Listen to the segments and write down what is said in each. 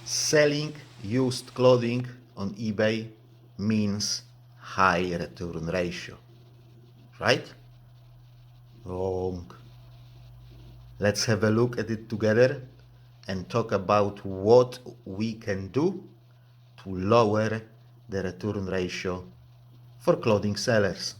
Selling used clothing on eBay means high return ratio, right? Wrong. Let's have a look at it together and talk about what we can do to lower the return ratio for clothing sellers.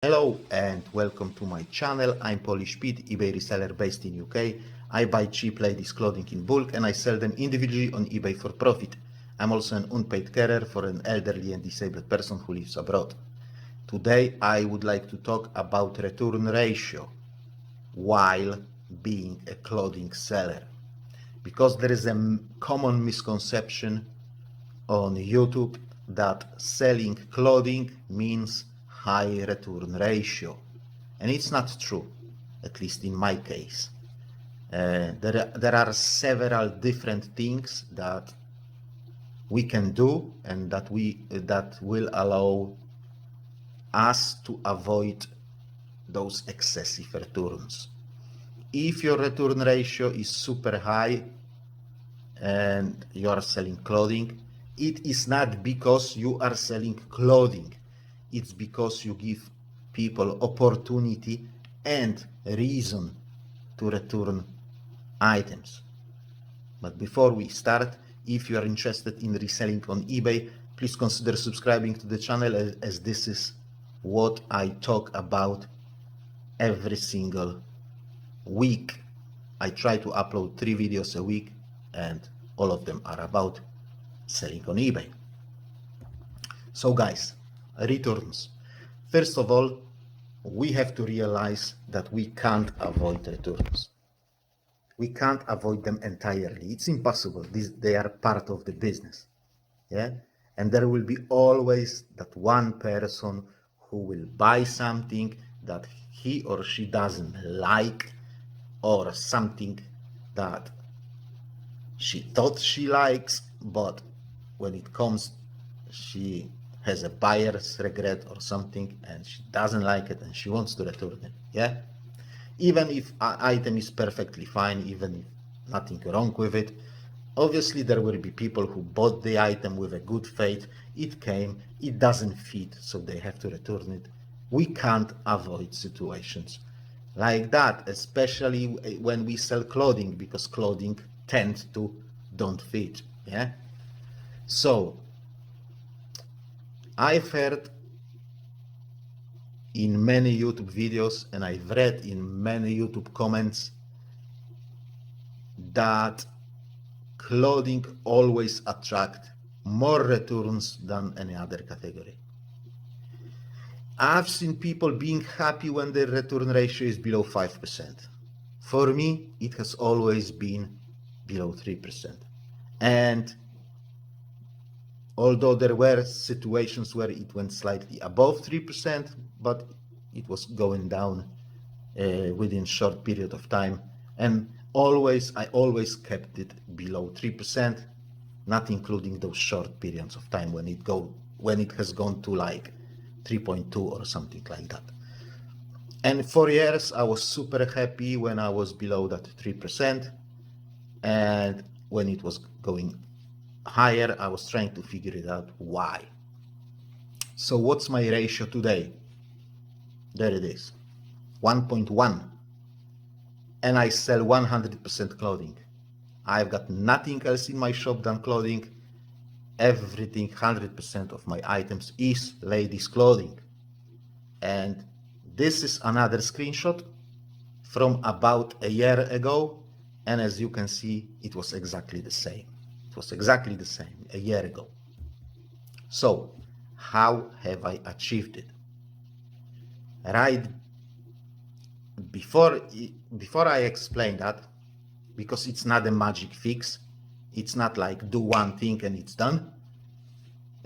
Hello and welcome to my channel. I'm Polish Pete, eBay reseller based in UK. I buy cheap ladies clothing in bulk and I sell them individually on eBay for profit. I'm also an unpaid carer for an elderly and disabled person who lives abroad. Today I would like to talk about return ratio while being a clothing seller, because there is a common misconception on YouTube that selling clothing means high return ratio, and it's not true, at least in my case. There are several different things that we can do and that will allow us to avoid those excessive returns. If your return ratio is super high and you are selling clothing, it is not because you are selling clothing. It's because you give people opportunity and reason to return items. But before we start, if you are interested in reselling on eBay, please consider subscribing to the channel, as this is what I talk about every single week. I try to upload 3 videos a week and all of them are about selling on eBay. So guys, returns. First of all, we have to realize that we can't avoid returns. We can't avoid them entirely. It's impossible. They are part of the business. Yeah? And there will be always that one person who will buy something that he or she doesn't like, or something that she thought she likes, but when it comes, she has a buyer's regret or something and she doesn't like it and she wants to return it. Yeah, even if an item is perfectly fine, even if nothing wrong with it, obviously there will be people who bought the item with a good faith. It came, it doesn't fit, so they have to return it. We can't avoid situations like that, especially when we sell clothing, because clothing tends to don't fit. Yeah, so I've heard in many YouTube videos and I've read in many YouTube comments that clothing always attract more returns than any other category. I've seen people being happy when their return ratio is below 5%. For me, it has always been below 3%. And although there were situations where it went slightly above 3%, but it was going down within short period of time. And I always kept it below 3%, not including those short periods of time when it has gone to like 3.2 or something like that. And for years, I was super happy when I was below that 3%. And when it was going higher, I was trying to figure it out why. So what's my ratio today? There it is, 1.1. And I sell 100% clothing. I've got nothing else in my shop than clothing. Everything, 100% of my items is ladies' clothing. And this is another screenshot from about a year ago. And as you can see, it was exactly the same. It was exactly the same a year ago. So how have I achieved it? Right before I explain that, because it's not a magic fix, it's not like do one thing and it's done.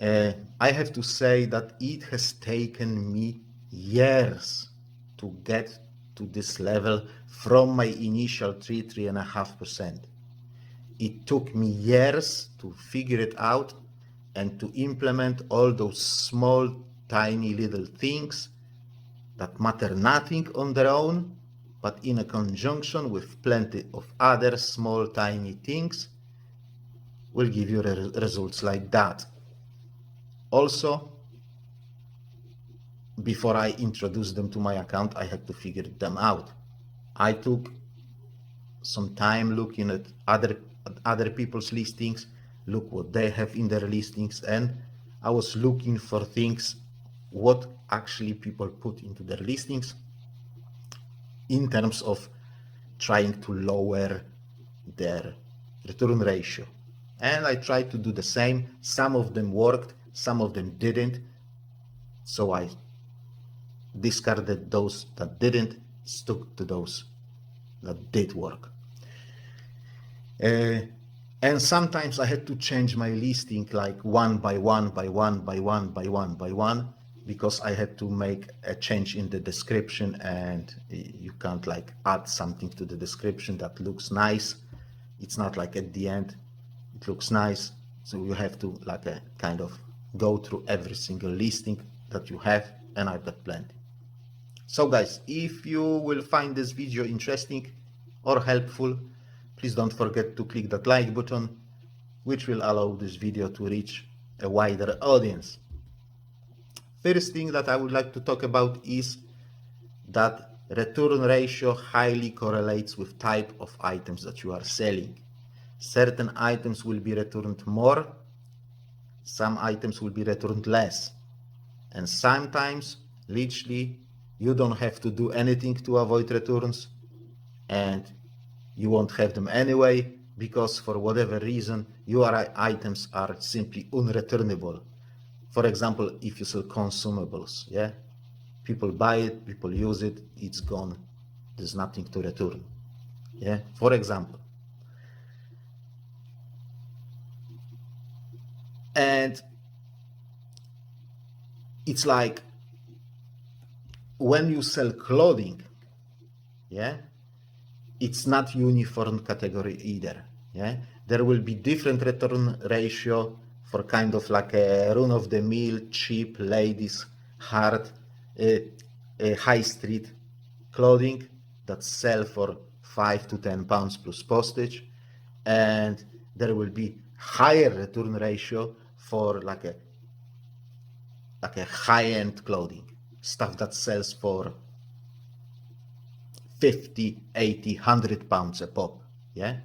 I have to say that it has taken me years to get to this level from my initial 3.5%. It took me years to figure it out and to implement all those small tiny little things that matter nothing on their own, but in a conjunction with plenty of other small tiny things will give you results like that. Also, before I introduced them to my account, I had to figure them out. I took some time looking at other people's listings, look what they have in their listings, and I was looking for things what actually people put into their listings in terms of trying to lower their return ratio. And I tried to do the same. Some of them worked, some of them didn't. So I discarded those that didn't, stuck to those that did work. And sometimes I had to change my listing like one by one, because I had to make a change in the description, and you can't like add something to the description that looks nice. It's not like at the end, it looks nice. So you have to like kind of go through every single listing that you have, and I've got plenty. So guys, if you will find this video interesting or helpful, please don't forget to click that like button, which will allow this video to reach a wider audience. First thing that I would like to talk about is that return ratio highly correlates with type of items that you are selling. Certain items will be returned more, some items will be returned less, and sometimes literally you don't have to do anything to avoid returns, and you won't have them anyway, because for whatever reason your items are simply unreturnable. For example, if you sell consumables, yeah, people buy it, people use it, it's gone, there's nothing to return, yeah, for example. And it's like when you sell clothing, yeah, it's not uniform category either, yeah. There will be different return ratio for kind of like a run-of-the-mill, cheap, ladies, hard, high street clothing that sell for 5 to 10 pounds plus postage, and there will be higher return ratio for like a high-end clothing, stuff that sells for 50, 80, 100 pounds a pop, yeah?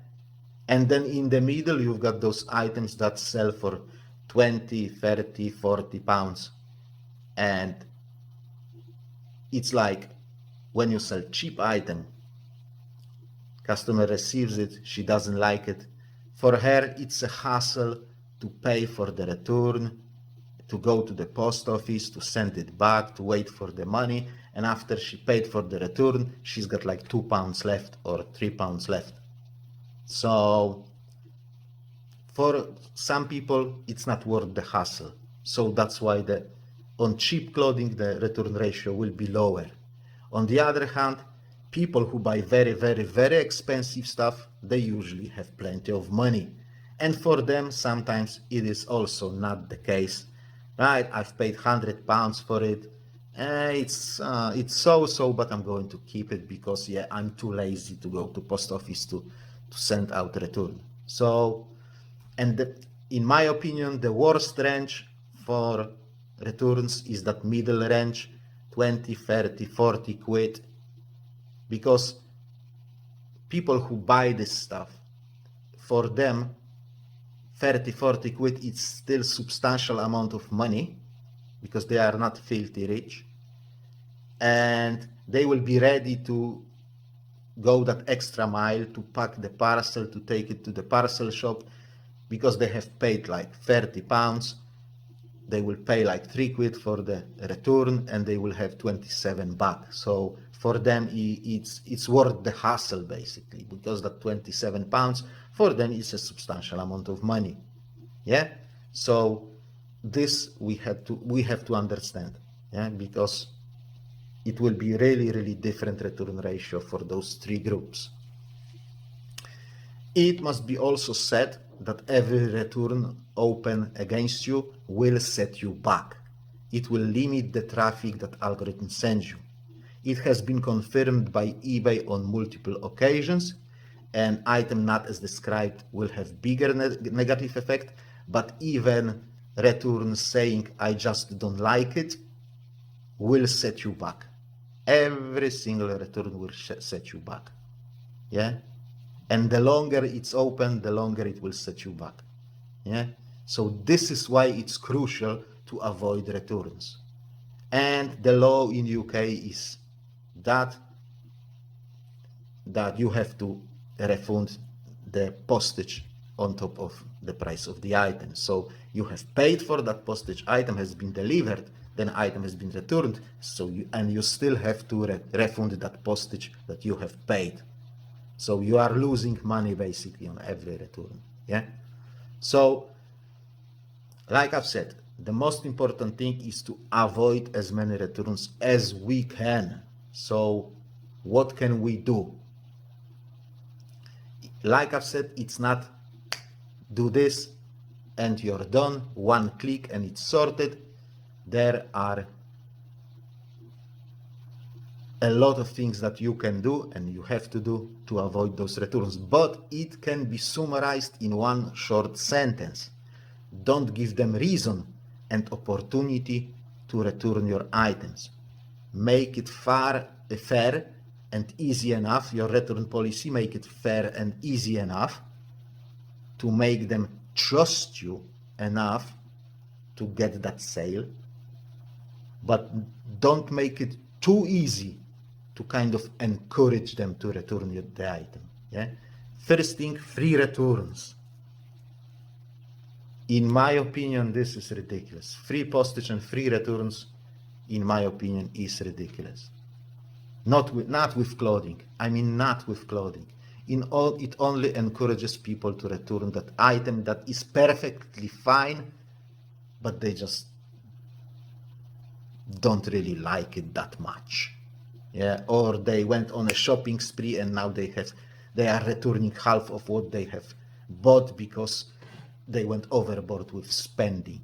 And then in the middle, you've got those items that sell for 20, 30, 40 pounds. And it's like when you sell cheap item, customer receives it, she doesn't like it. For her, it's a hassle to pay for the return, to go to the post office, to send it back, to wait for the money. And after she paid for the return, she's got like 2 pounds left or 3 pounds left. So for some people, it's not worth the hassle. So that's why on cheap clothing, the return ratio will be lower. On the other hand, people who buy very, very, very expensive stuff, they usually have plenty of money. And for them, sometimes it is also not the case. Right, I've paid 100 pounds for it. It's so-so, but I'm going to keep it because, yeah, I'm too lazy to go to post office to send out return. So, and in my opinion, the worst range for returns is that middle range, 20, 30, 40 quid, because people who buy this stuff, for them, 30, 40 quid, it's still substantial amount of money because they are not filthy rich, and they will be ready to go that extra mile to pack the parcel, to take it to the parcel shop, because they have paid like 30 pounds. They will pay like 3 quid for the return and they will have 27 back. So for them, it's worth the hassle basically, because that 27 pounds for them is a substantial amount of money. Yeah. So this we have to understand. Yeah, because it will be really, really different return ratio for those three groups. It must be also said that every return open against you will set you back. it will limit the traffic that algorithm sends you. It has been confirmed by eBay on multiple occasions. An item not as described will have bigger negative effect, but even returns saying I just don't like it will set you back. Every single return will set you back. Yeah? And the longer it's open, the longer it will set you back. Yeah? So this is why it's crucial to avoid returns. And the law in UK is that you have to refund the postage on top of the price of the item. So you have paid for that postage, item has been delivered, then item has been returned, so you still have to refund that postage that you have paid. So you are losing money basically on every return. Yeah. So like I've said, the most important thing is to avoid as many returns as we can. So what can we do? Like I've said, it's not do this and you're done, one click and it's sorted. There are a lot of things that you can do and you have to do to avoid those returns, but it can be summarized in one short sentence. Don't give them reason and opportunity to return your items. Make it fair and easy enough, your return policy, make it fair and easy enough to make them trust you enough to get that sale, but don't make it too easy to kind of encourage them to return the item. Yeah. First thing, free returns. In my opinion, this is ridiculous. Free postage and free returns, in my opinion, is ridiculous. Not with clothing. I mean, not with clothing. It only encourages people to return that item that is perfectly fine, but they just don't really like it that much. Yeah, or they went on a shopping spree and now they are returning half of what they have bought because they went overboard with spending.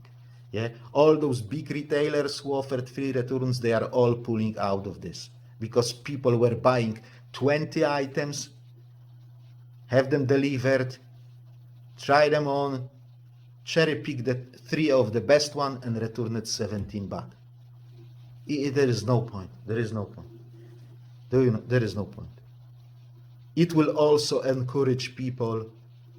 Yeah, all those big retailers who offered free returns, they are all pulling out of this because people were buying 20 items, have them delivered, try them on, cherry pick the 3 of the best one and return it 17 baht. There is no point. There is no point. There is no point. It will also encourage people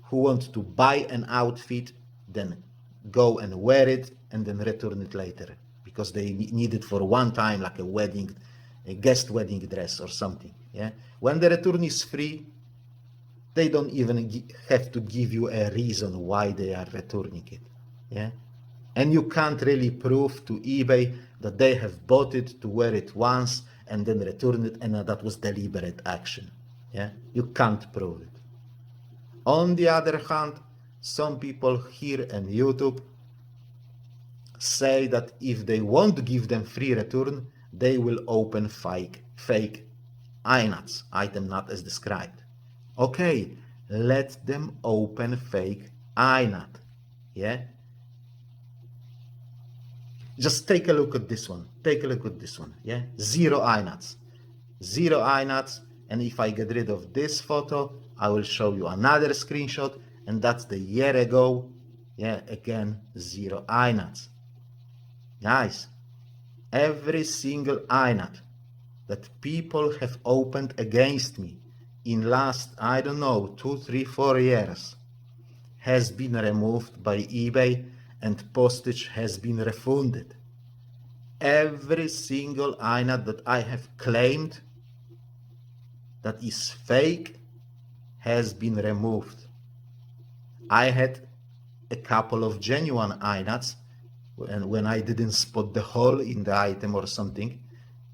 who want to buy an outfit, then go and wear it and then return it later because they need it for one time, like a guest wedding dress or something. Yeah. When the return is free, they don't even have to give you a reason why they are returning it. Yeah. And you can't really prove to eBay that they have bought it to wear it once and then return it and that was deliberate action. Yeah, you can't prove it. On the other hand, some people here on YouTube say that if they won't give them free return, they will open fake INATs, item not as described. Okay, let them open fake INAT. Yeah. Just take a look at this one. Take a look at this one. Yeah, 0 INATs. 0 INATs. And if I get rid of this photo, I will show you another screenshot. And that's the year ago. Yeah, again, 0 INATs. Guys, every single INAT that people have opened against me in last, I don't know, 2, 3, 4 years has been removed by eBay and postage has been refunded. Every single INAT that I have claimed that is fake has been removed. I had a couple of genuine INATs when I didn't spot the hole in the item or something,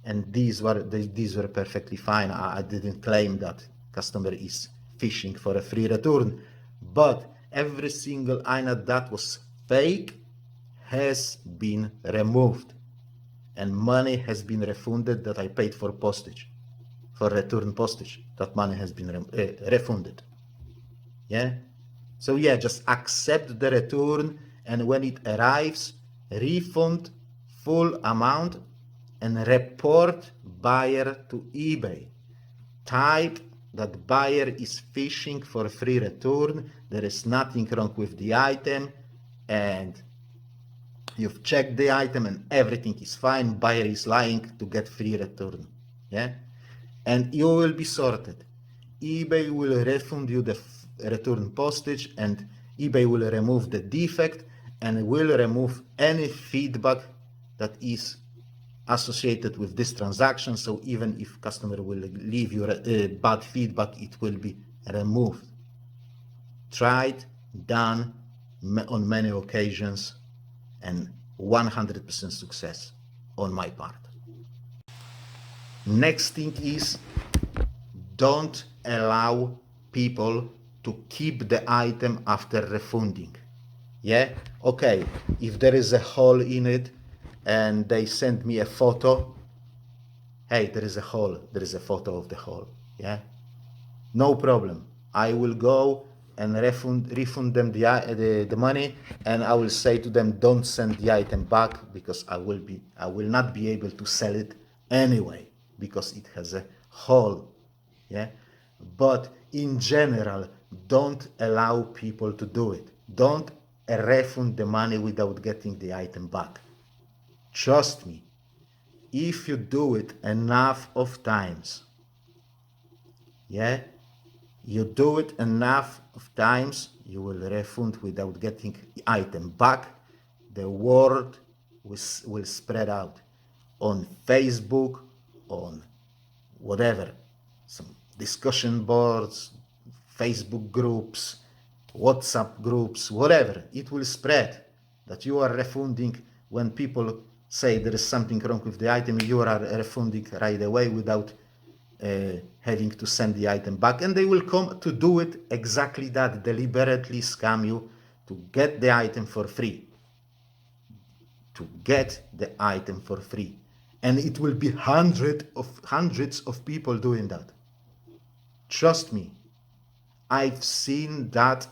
and these were perfectly fine. I didn't claim that customer is fishing for a free return, but every single INAT that was fake has been removed and money has been refunded that I paid for postage, for return postage. That money has been refunded. Yeah. So yeah, just accept the return, and when it arrives, refund full amount and report buyer to eBay. Type that buyer is fishing for free return, there is nothing wrong with the item, and you've checked the item and everything is fine, buyer is lying to get free return. Yeah? And you will be sorted. eBay will refund you the return postage, and eBay will remove the defect and will remove any feedback that is associated with this transaction. So even if customer will leave you bad feedback, it will be removed. Tried, done on many occasions, and 100% success on my part. Next thing is, don't allow people to keep the item after refunding. Yeah, okay, if there is a hole in it and they send me a photo, hey, there is a hole, there is a photo of the hole. Yeah, no problem, I will go and refund them the money, and I will say to them, don't send the item back, because I will not be able to sell it anyway because it has a hole. Yeah, but in general, don't allow people to do it. Don't refund the money without getting the item back. Trust me, if you do it enough of times, yeah, you do it enough of times, you will refund without getting the item back. The word will spread out on Facebook, on whatever, some discussion boards, Facebook groups, WhatsApp groups, whatever. It will spread that you are refunding. When people say there is something wrong with the item, you are refunding right away without having to send the item back, and they will come to do it exactly that, deliberately scam you to get the item for free. To get the item for free. And it will be hundreds of people doing that. Trust me, I've seen that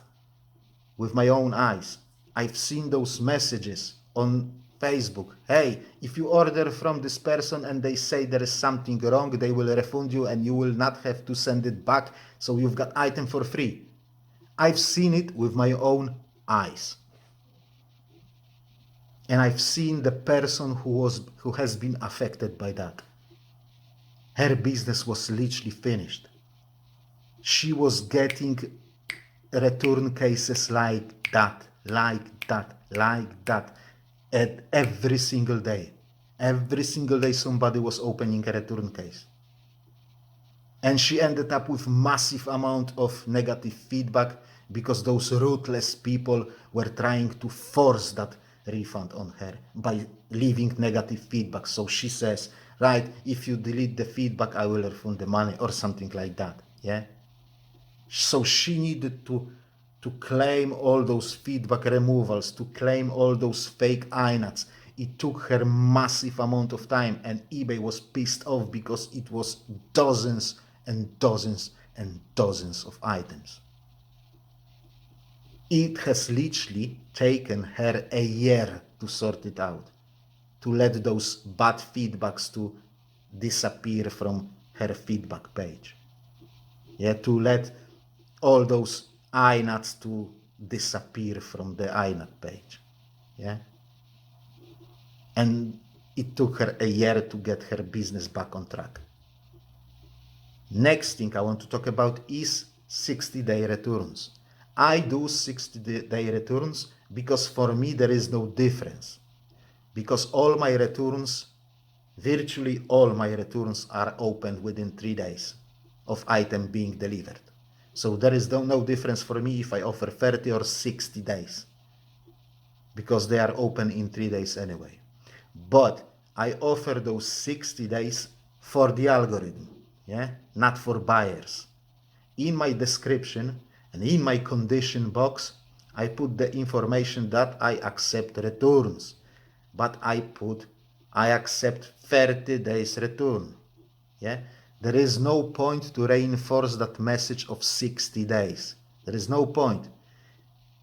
with my own eyes. I've seen those messages on Facebook. Hey, if you order from this person and they say there is something wrong, they will refund you and you will not have to send it back, so you've got item for free. I've seen it with my own eyes. And I've seen the person who has been affected by that. Her business was literally finished. She was getting return cases like that, at every single day. Every single day somebody was opening a return case. And she ended up with massive amount of negative feedback because those ruthless people were trying to force that refund on her by leaving negative feedback. So she says, right, if you delete the feedback, I will refund the money, or something like that. Yeah. So she needed to claim all those feedback removals, to claim all those fake INATs. It took her massive amount of time, and eBay was pissed off because it was dozens and dozens and dozens of items. It has literally taken her a year to sort it out, to let those bad feedbacks to disappear from her feedback page. Yeah, to let all those INATs to disappear from the INAT page. Yeah. And it took her a year to get her business back on track. Next thing I want to talk about is 60-day returns. I do 60-day returns because for me there is no difference. Because all my returns, virtually all my returns, are opened within 3 days of item being delivered. So there is no difference for me if I offer 30 or 60 days, because they are open in 3 days anyway. But I offer those 60 days for the algorithm, yeah, not for buyers. In my description and in my condition box, I put the information that I accept returns, but I accept 30 days return. Yeah, there is no point to reinforce that message of 60 days. There is no point.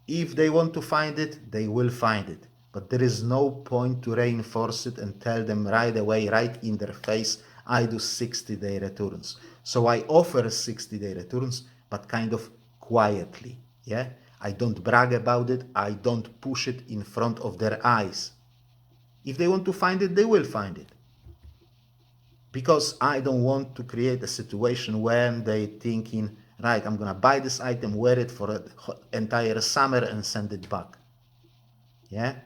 If they want to find it, they will find it. but there is no point to reinforce it and tell them right away, right in their face, I do 60-day returns. So I offer 60-day returns, but kind of quietly. Yeah, I don't brag about it. I don't push it in front of their eyes. If they want to find it, they will find it. Because I don't want to create a situation when they thinking, right, I'm gonna buy this item, wear it for an entire summer and send it back. Yeah.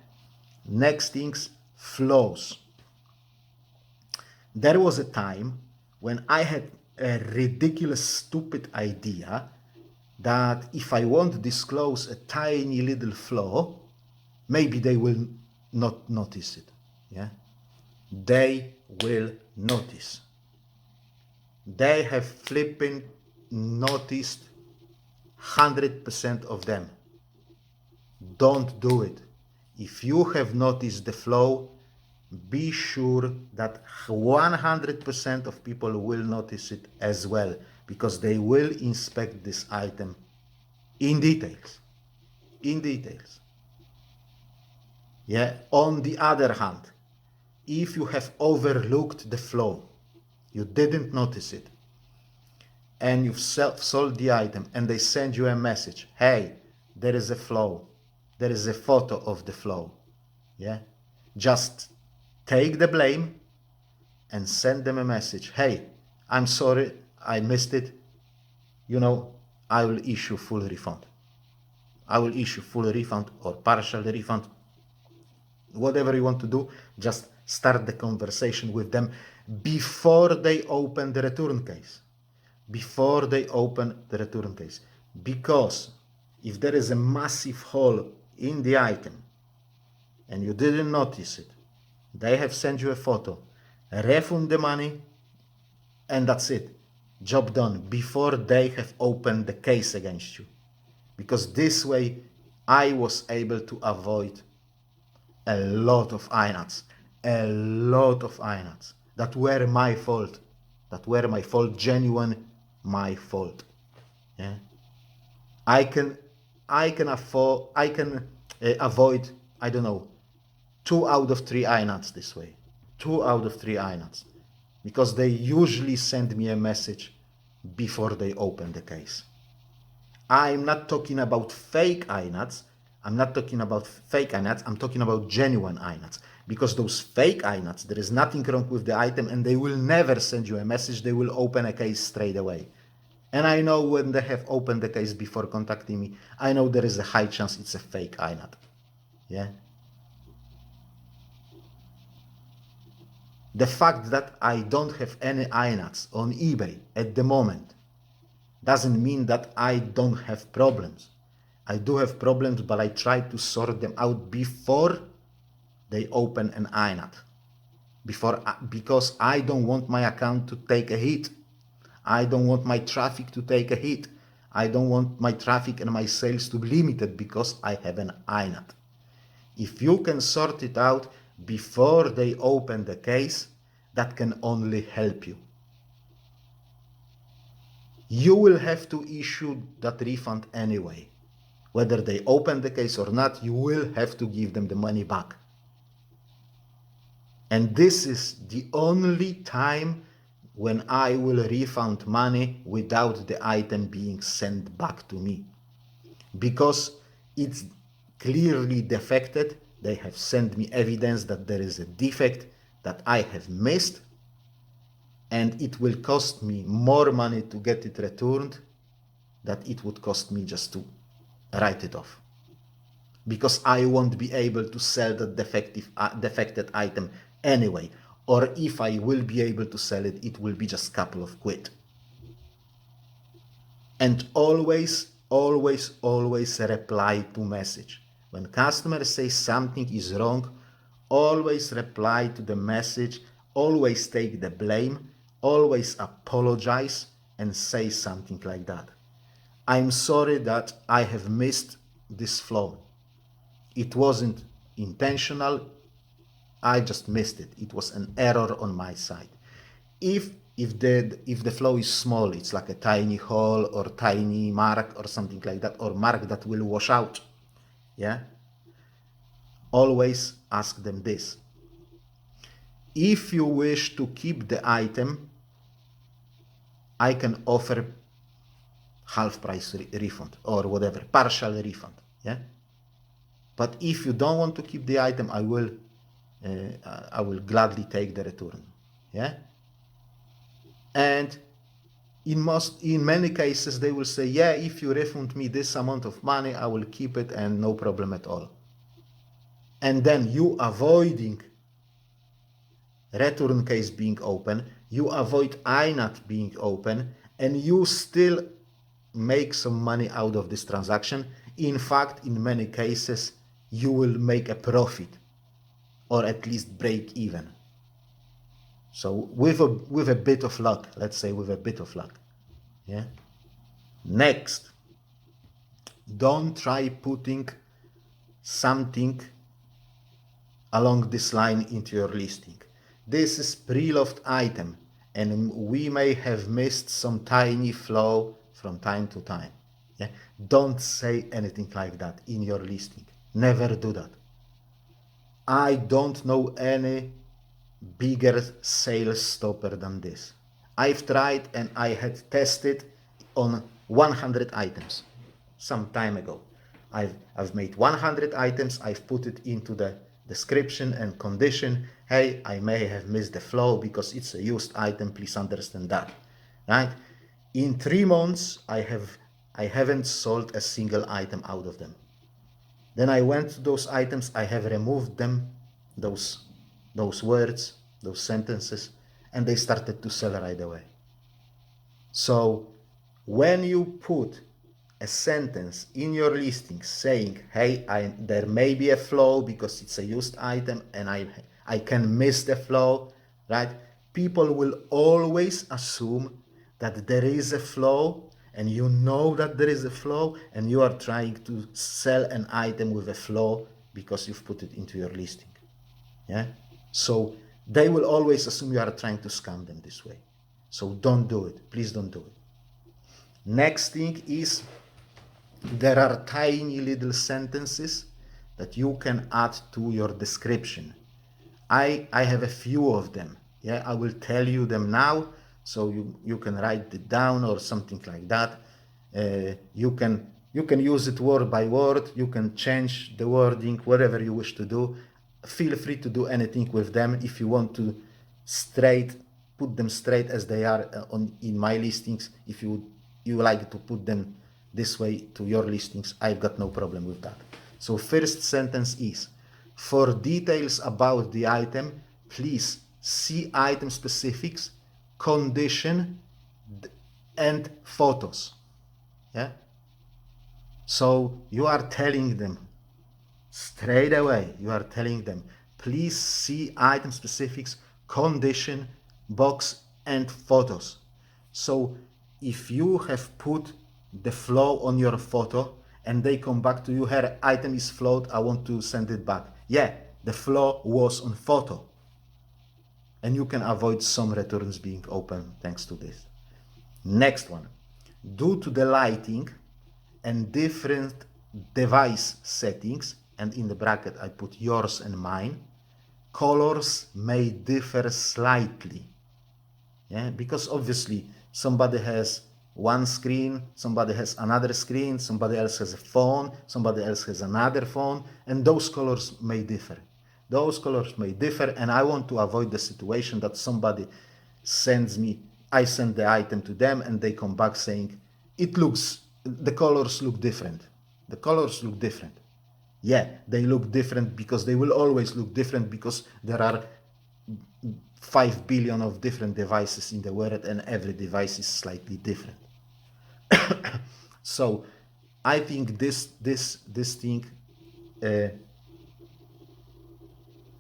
Next things, flows. There was a time when I had a ridiculous, stupid idea that if I won't disclose a tiny little flaw, maybe they will not notice it. Yeah, they will notice. They have flipping noticed 100% of them. Don't do it. If you have noticed the flaw, be sure that 100% of people will notice it as well, because they will inspect this item in details. In details. Yeah. On the other hand, if you have overlooked the flaw, you didn't notice it, and you've sold the item and they send you a message, hey, there is a flaw, there is a photo of the flaw. Yeah. Just take the blame and send them a message. Hey, I'm sorry, I missed it. You know, I will issue full refund. I will issue full refund or partial refund. Whatever you want to do, just start the conversation with them before they open the return case. Before they open the return case. Because if there is a massive hole in the item and you didn't notice it, they have sent you a photo, refund the money, and that's it. Job done before they have opened the case against you. Because this way I was able to avoid a lot of INATs. A lot of INATs that were my fault. That were my fault, genuine my fault. Yeah. I can avoid, I don't know, 2 out of 3 INATs this way. 2 out of 3 INATs. Because they usually send me a message before they open the case. I'm not talking about fake INATs. I'm talking about genuine INATs. Because those fake INATs, there is nothing wrong with the item and they will never send you a message. They will open a case straight away. And I know when they have opened the case before contacting me, I know there is a high chance it's a fake INAT. Yeah. The fact that I don't have any INATs on eBay at the moment doesn't mean that I don't have problems. I do have problems, but I try to sort them out before they open an INAT. Because I don't want my account to take a hit. I don't want my traffic to take a hit. I don't want my traffic and my sales to be limited because I have an INAT. If you can sort it out before they open the case, that can only help you. You will have to issue that refund anyway. Whether they open the case or not, you will have to give them the money back. And this is the only time when I will refund money without the item being sent back to me. Because it's clearly defected, they have sent me evidence that there is a defect that I have missed, and it will cost me more money to get it returned than it would cost me just to write it off. Because I won't be able to sell the defected item anyway. Or if I will be able to sell it, it will be just a couple of quid. And always reply to message. When customers say something is wrong, always reply to the message, always take the blame, always apologize and say something like that. I'm sorry that I have missed this flaw. It wasn't intentional. I just missed it. It was an error on my side. If the flaw is small, it's like a tiny hole or tiny mark or something like that, or mark that will wash out. Yeah. always ask them this. If you wish to keep the item, I can offer half price refund or whatever, partial refund. Yeah. But if you don't want to keep the item, I will gladly take the return. Yeah. And in many cases, they will say, yeah, if you refund me this amount of money, I will keep it and no problem at all. And then you avoiding return case being open, you avoid INAT being open, and you still make some money out of this transaction. In fact, in many cases, you will make a profit or at least break even. So with a bit of luck, let's say with a bit of luck. Yeah. Next, don't try putting something along this line into your listing. This is pre-loved item, and we may have missed some tiny flow from time to time. Yeah? Don't say anything like that in your listing. Never do that. I don't know any bigger sales stopper than this. I've tried and I had tested on 100 items some time ago. I've made 100 items, I've put it into the description and condition. Hey, I may have missed the flow because it's a used item, please understand that. Right? In 3 months, I haven't sold a single item out of them. Then I went to those items, I have removed them, those words, those sentences, and they started to sell right away. So when you put a sentence in your listing saying, hey, there may be a flow because it's a used item and I can miss the flow, right? People will always assume that there is a flow, and you know that there is a flow, and you are trying to sell an item with a flow because you've put it into your listing. Yeah. So they will always assume you are trying to scam them this way. So don't do it. Please don't do it. Next thing is, there are tiny little sentences that you can add to your description. I have a few of them. Yeah, I will tell you them now, so you can write it down or something like that. You can use it word by word. You can change the wording, whatever you wish to do. Feel free to do anything with them. If you want to put them straight as they are in my listings. If you like to put them this way to your listings, I've got no problem with that. So first sentence is, for details about the item, please see item specifics, condition, and photos. Yeah. So you are telling them straight away, you are telling them, please see item specifics, condition, box, and photos. So if you have put the flow on your photo and they come back to you, her item is flowed, I want to send it back. Yeah, the flow was on photo. And you can avoid some returns being open thanks to this. Next one. Due to the lighting and different device settings, and in the bracket I put yours and mine, colors may differ slightly. Yeah, because obviously somebody has one screen, somebody has another screen, somebody else has a phone, somebody else has another phone, and those colors may differ. Those colors may differ, and I want to avoid the situation that somebody sends me, I send the item to them and they come back saying, the colors look different. The colors look different. Yeah, they look different because they will always look different because there are 5 billion of different devices in the world and every device is slightly different. So I think this thing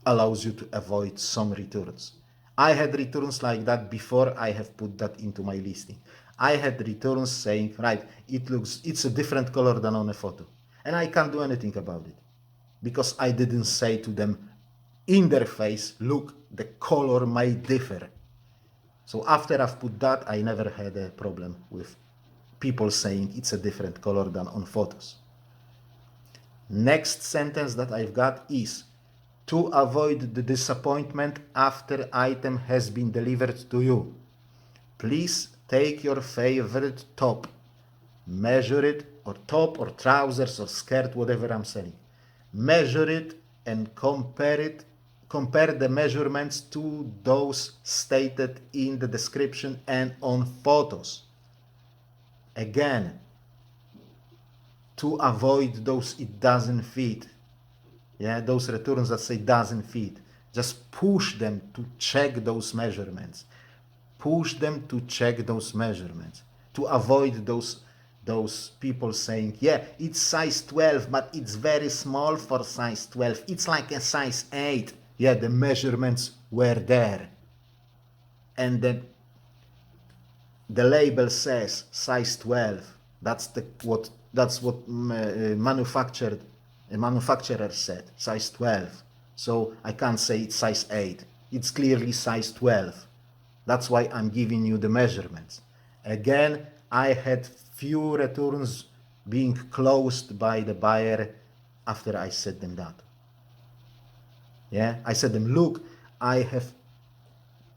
allows you to avoid some returns. I had returns like that before I have put that into my listing. I had returns saying, right, it's a different color than on a photo. And I can't do anything about it because I didn't say to them in their face, look, the color might differ. So after I've put that, I never had a problem with people saying it's a different color than on photos. Next sentence that I've got is to avoid the disappointment after item has been delivered to you. Please take your favorite top, measure it, or top or trousers or skirt, whatever I'm selling. Measure it and compare the measurements to those stated in the description and on photos. Again, to avoid those it doesn't fit, yeah, those returns that say doesn't fit, just push them to check those measurements. Push them to check those measurements to avoid those people saying, yeah, it's size 12, but it's very small for size 12. It's like a size 8. Yeah, the measurements were there. And the label says size 12. That's what manufacturer said, size 12. So I can't say it's size 8. It's clearly size 12. That's why I'm giving you the measurements. Again, I had few returns being closed by the buyer after I said them that. Yeah, I said them, look, I have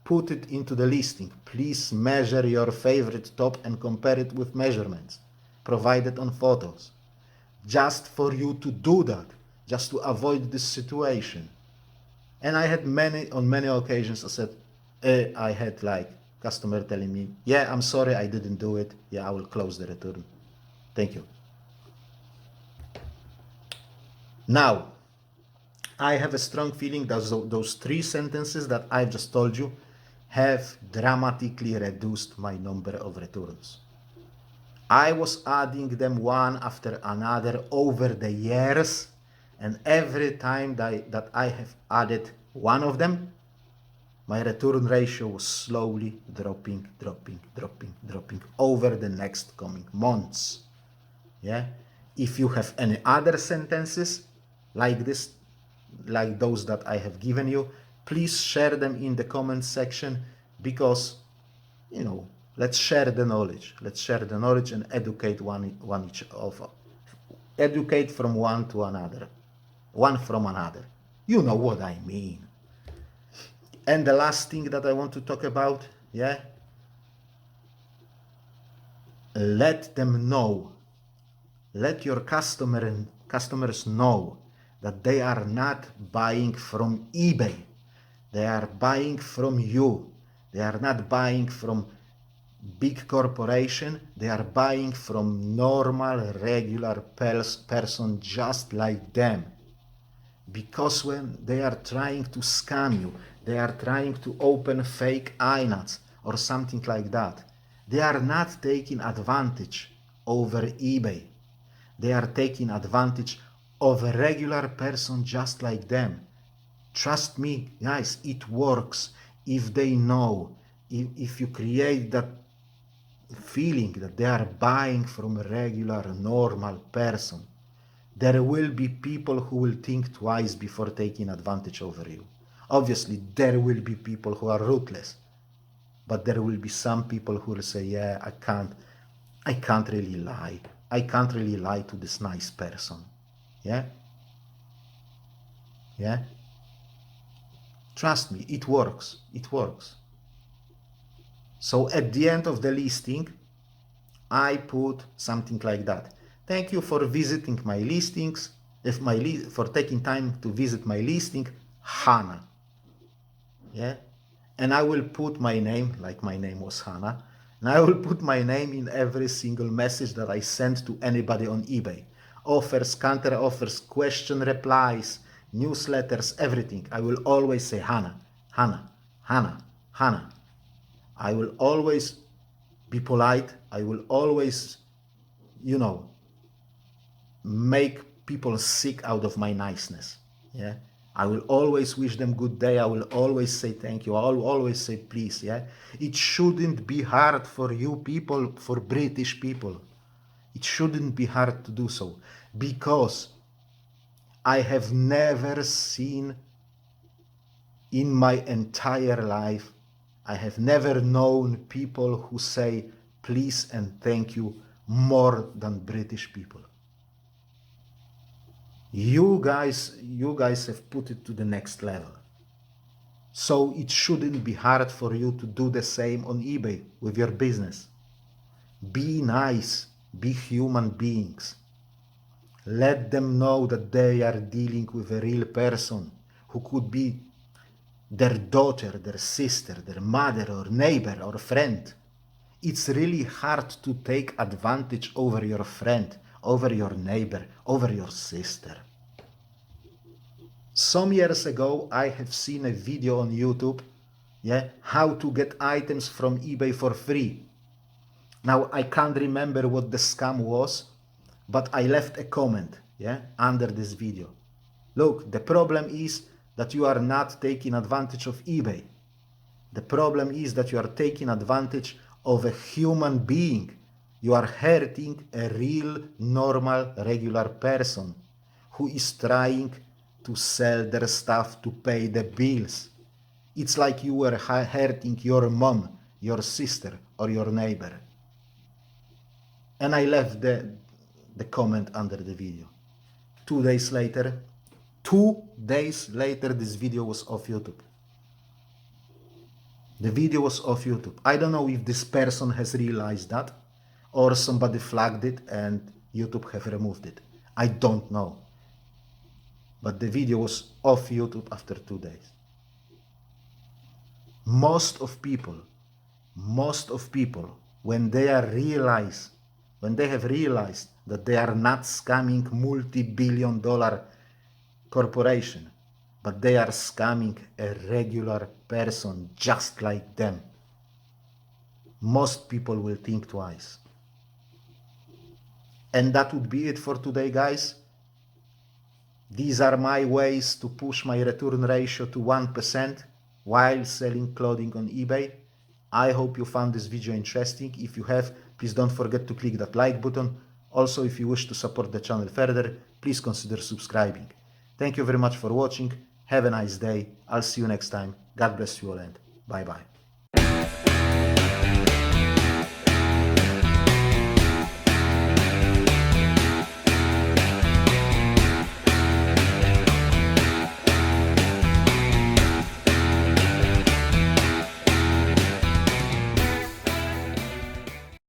put it into the listing. Please measure your favorite top and compare it with measurements provided on photos. Just for you to do that, just to avoid this situation. And I had on many occasions, I had like customer telling me, yeah, I'm sorry, I didn't do it. Yeah, I will close the return. Thank you. Now, I have a strong feeling that those 3 sentences that I've just told you have dramatically reduced my number of returns. I was adding them one after another over the years, and every time that I have added one of them, my return ratio was slowly dropping over the next coming months. Yeah. If you have any other sentences like this, like those that I have given you, please share them in the comment section, because, you know, let's share the knowledge. Let's share the knowledge and educate educate from one to another, one from another. You know what I mean. And the last thing that I want to talk about, yeah, let them know, let your customers know that they are not buying from eBay. They are buying from you. They are not buying from big corporation. They are buying from normal, regular person just like them. Because when they are trying to scam you, they are trying to open fake INATs or something like that, they are not taking advantage over eBay. They are taking advantage of a regular person just like them. Trust me, guys, it works if they know, if you create that feeling that they are buying from a regular, normal person. There will be people who will think twice before taking advantage over you. Obviously, there will be people who are ruthless, but there will be some people who will say, yeah, I can't really lie. I can't really lie to this nice person. Yeah? Yeah? Trust me, it works. It works. So at the end of the listing, I put something like that. Thank you for visiting my listings, for taking time to visit my listing, Hannah. Yeah? And I will put my name, like my name was Hannah, and I will put my name in every single message that I send to anybody on eBay. Offers, counter offers, question replies, newsletters, everything. I will always say Hannah, Hannah, Hannah, Hannah. I will always be polite. I will always, you know, make people sick out of my niceness. Yeah. I will always wish them good day. I will always say thank you. I will always say please. Yeah. It shouldn't be hard for you people, for British people. It shouldn't be hard to do so, because I have never seen in my entire life, I have never known people who say please and thank you more than British people. You guys have put it to the next level. So it shouldn't be hard for you to do the same on eBay with your business. Be nice, be human beings. Let them know that they are dealing with a real person who could be their daughter, their sister, their mother or neighbor or friend. It's really hard to take advantage over your friend, over your neighbor, over your sister. Some years ago, I have seen a video on YouTube, how to get items from eBay for free. Now, I can't remember what the scam was, but I left a comment, under this video. Look, the problem is that you are not taking advantage of eBay. The problem is that you are taking advantage of a human being. You are hurting a real, normal, regular person who is trying to sell their stuff to pay the bills. It's like you were hurting your mom, your sister, or your neighbor. And I left the comment under the video. 2 days later, this video was off YouTube. The video was off YouTube. I don't know if this person has realized that or somebody flagged it and YouTube have removed it. I don't know. But the video was off YouTube after 2 days. Most of people, when they have realized that they are not scamming multi-billion-dollar corporation, but they are scamming a regular person just like them, most people will think twice. And that would be it for today, guys. These are my ways to push my return ratio to 1% while selling clothing on eBay. I hope you found this video interesting. If you have, please don't forget to click that like button. Also, if you wish to support the channel further, please consider subscribing. Thank you very much for watching. Have a nice day. I'll see you next time. God bless you all and bye bye.